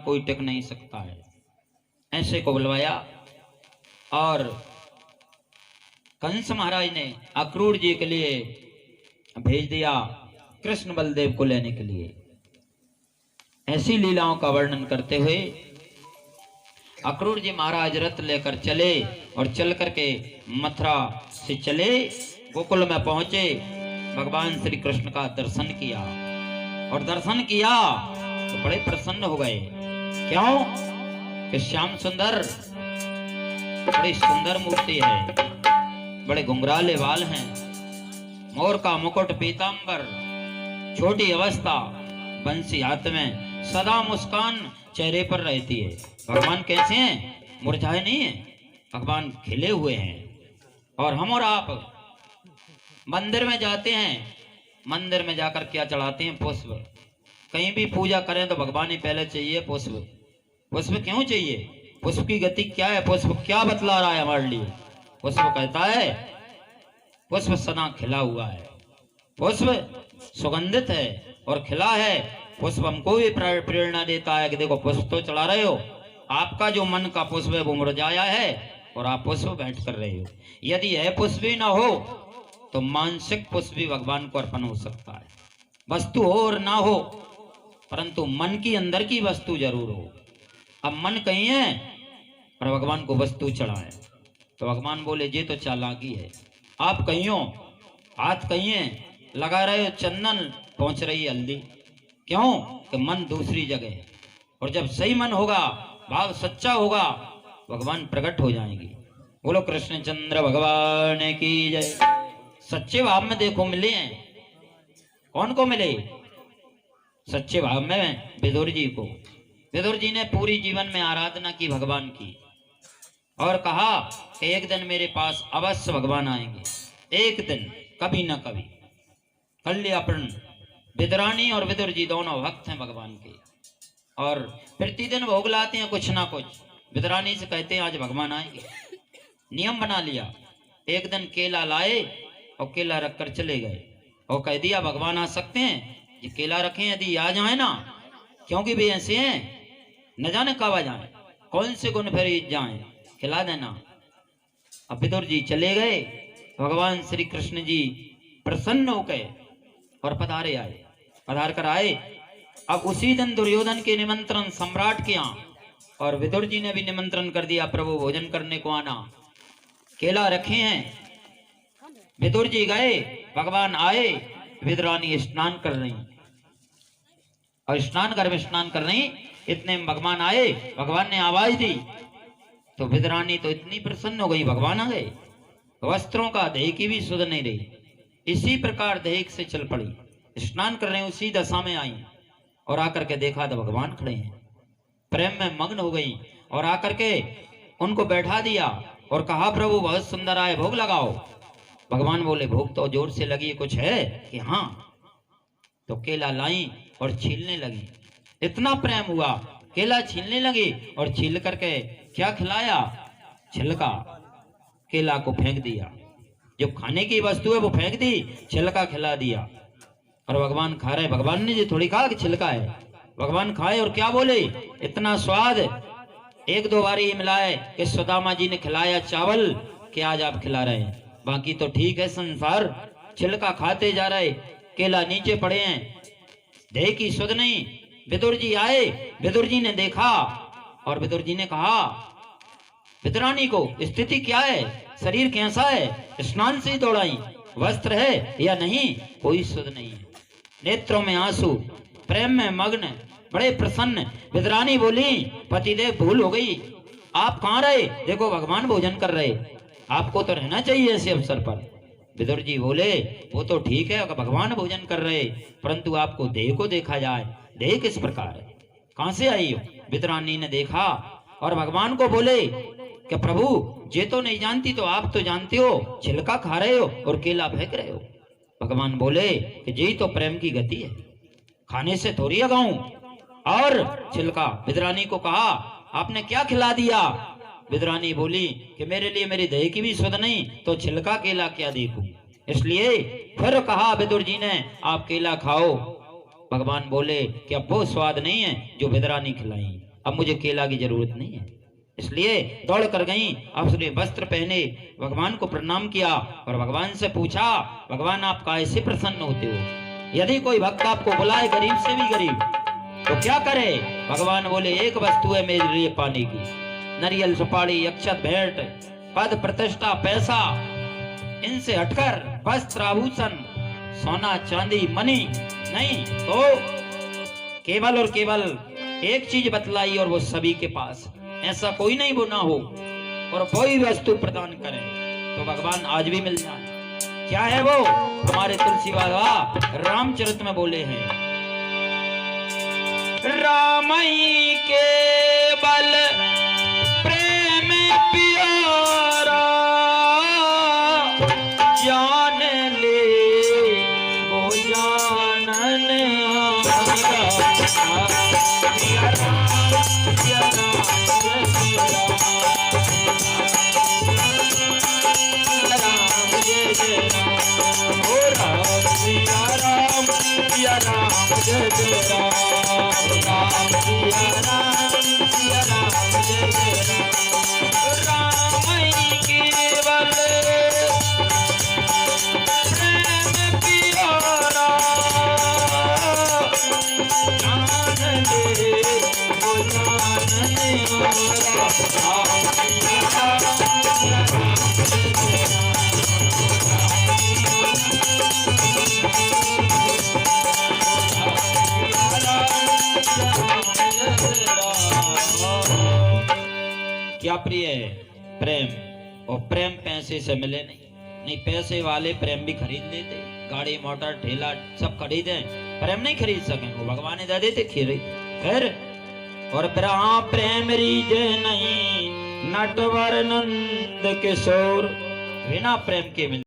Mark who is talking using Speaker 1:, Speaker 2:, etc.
Speaker 1: कोई टिक नहीं सकता है। ऐसे को बुलवाया और कंस महाराज ने अक्रूर जी के लिए भेज दिया कृष्ण बलदेव को लेने के लिए। ऐसी लीलाओं का वर्णन करते हुए अक्रूर जी महाराज रथ लेकर चले और चल करके मथुरा से चले, गोकुल में पहुंचे, भगवान श्री कृष्ण का दर्शन किया और दर्शन किया तो बड़े प्रसन्न हो गए। क्यों कि श्याम सुंदर बड़ी सुंदर मूर्ति है, बड़े घुंघराले बाल हैं, मोर का मुकुट पीतांबर, छोटी अवस्था, बंसी हाथ में, सदा मुस्कान चेहरे पर रहती है। भगवान कैसे हैं? मुरझाए नहीं है, भगवान खिले हुए हैं। और हम और आप मंदिर में जाते हैं, मंदिर में जाकर क्या चढ़ाते हैं? पुष्प। कहीं भी पूजा करें तो भगवान ही पहले चाहिए पुष्प। पुष्प क्यों चाहिए? पुष्प की गति क्या है? पुष्प क्या बतला रहा है हमारे लिए? पुष्प कहता है पुष्प सदा खिला हुआ है, पुष्प सुगंधित है और खिला है। पुष्प हमको भी प्रेरणा देता है कि देखो पुष्प तो चढ़ा रहे हो, आपका जो मन का पुष्प है वो मुरझाया है और आप पुष्प बैठ कर रहे हो। यदि यह पुष्प भी ना हो तो मानसिक पुष्प भी भगवान को अर्पण हो सकता है। वस्तु हो और ना हो, परंतु मन की अंदर की वस्तु जरूर हो। अब मन कहीं है पर भगवान को वस्तु चढ़ाए तो भगवान बोले ये तो चालाकी है। आप कहीं हो, हाथ कहीं है, लगा रहे हो चंदन, पहुंच रही है हल्दी। क्यों कि मन दूसरी जगह है। और जब सही मन होगा, भाव सच्चा होगा, भगवान प्रकट हो जाएंगे। बोलो कृष्ण चंद्र भगवान की जय। सच्चे भाव में देखो मिले हैं, कौन को मिले? सच्चे भाव में विदुर जी को। विदुर जी ने पूरी जीवन में आराधना की भगवान की और कहा कि एक दिन मेरे पास अवश्य भगवान आएंगे, एक दिन, कभी ना कभी। कर लिया प्रण। विदुरानी और विदुर जी दोनों भक्त हैं भगवान के और प्रतिदिन भोग लाते हैं कुछ ना कुछ। विदुरानी से कहते हैं आज भगवान आएंगे। नियम बना लिया, एक दिन केला लाए और केला रखकर चले गए और कह दिया भगवान आ सकते हैं, ये केला रखे, यदि आ जाए ना, क्योंकि वे ऐसे हैं न जाने कब आ जाए, कौन से गुण फिर जाए, खिला देना। अब विदुर जी चले गए, भगवान श्री कृष्ण जी प्रसन्न हो गए और पधारे आए, पधार कर आए। अब उसी दिन दुर्योधन के निमंत्रण सम्राट के यहाँ, और विदुर जी ने भी निमंत्रण कर दिया प्रभु भोजन करने को आना। केला रखे हैं, विदुर जी गए, भगवान आए, विदुरानी स्नान कर रही और स्नान घर में स्नान कर रही, इतने में भगवान आए। भगवान ने आवाज दी तो विदुरानी तो इतनी प्रसन्न हो गई, भगवान आ गए। वस्त्रों का देह की भी सुध नहीं रही, इसी प्रकार देह से चल पड़ी, स्नान कर रहे उसी दशा में आई और आकर के देखा तो भगवान खड़े हैं। प्रेम में मग्न हो गई और आकर के उनको बैठा दिया और कहा प्रभु बहुत सुंदर आए, भोग लगाओ। भगवान बोले भोग तो जोर से लगी, कुछ है कि हाँ? तो केला लाई और छीलने लगी। इतना प्रेम हुआ, केला छीलने लगी और छील करके क्या खिलाया? छिलका। केला को फेंक दिया, जो खाने की वस्तु है वो फेंक दी, छिलका खिला दिया और भगवान खा रहे। भगवान ने जो थोड़ी कहा कि छिलका है, भगवान खाए और क्या बोले? इतना स्वाद, एक दो बार ही मिलाए कि सुदामा जी ने खिलाया चावल कि आज आप खिला रहे हैं, बाकी तो ठीक है संसार। छिलका खाते जा रहे, केला नीचे पड़े हैं, देह की सुध नहीं। विदुर जी आए, विदुर जी ने देखा और विदुर जी ने कहा विदुरानी को स्थिति क्या है, शरीर कैसा है? स्नान से ही दौड़ाई, वस्त्र है या नहीं, कोई सुध नहीं है। नेत्रों में आंसू, प्रेम में मग्न, बड़े प्रसन्न। विदुरानी बोली पतिदेव भूल हो गई, आप कहाँ रहे? देखो भगवान भोजन कर रहे, आपको तो रहना चाहिए ऐसे अवसर पर। विदुर जी बोले वो तो ठीक है, अगर भगवान भोजन कर रहे, परंतु आपको देह को देखा जाए, देह किस प्रकार है, कहां से आई हो? विदुरानी ने देखा और भगवान को बोले कि प्रभु ये तो नहीं जानती तो आप तो जानते हो, छिलका खा रहे हो और केला फेंक रहे हो। भगवान बोले कि यही तो प्रेम की गति है, खाने से थोड़ी अगाऊं और छिलका। विदुरानी को कहा आपने क्या खिला दिया? विदुरानी बोली कि मेरे लिए मेरी दही की भी सुध नहीं तो छिलका केला क्या देखूं। इसलिए फिर कहा विदुर जी ने आप केला खाओ। भगवान बोले कि अब वो स्वाद नहीं है जो विदुरानी खिलाई, अब मुझे केला की जरूरत नहीं है। इसलिए दौड़ कर गई, आपने वस्त्र पहने, भगवान को प्रणाम किया और भगवान से पूछा, भगवान आप कैसे प्रसन्न होते हो? यदि कोई भक्त आपको बुलाए, गरीब से भी गरीब, तो क्या करे? भगवान बोले, एक वस्तु है मेरे लिए पाने की, नारियल सुपारी अक्षत भेंट पद प्रतिष्ठा पैसा, इनसे हटकर वस्त्र आभूषण सोना चांदी मणि नहीं, तो केवल और केवल एक चीज बतलाई और वो सभी के पास, ऐसा कोई नहीं वो ना हो और कोई वस्तु प्रदान करे तो भगवान आज भी मिल जाए। क्या है वो? हमारे तुलसी बाबा रामचरित में बोले हैं, रामई के बल प्रेम प्यारा, जान ले वो जानन क्या प्रिय है? प्रेम। और प्रेम पैसे से मिले नहीं पैसे वाले प्रेम भी खरीद लेते, गाड़ी मोटर ठेला सब खरीदे, प्रेम नहीं खरीद सके, वो भगवान दे देते खैर। और प्रेम रीजे नहीं, नटवर नंद किशोर, बिना प्रेम के मिलते।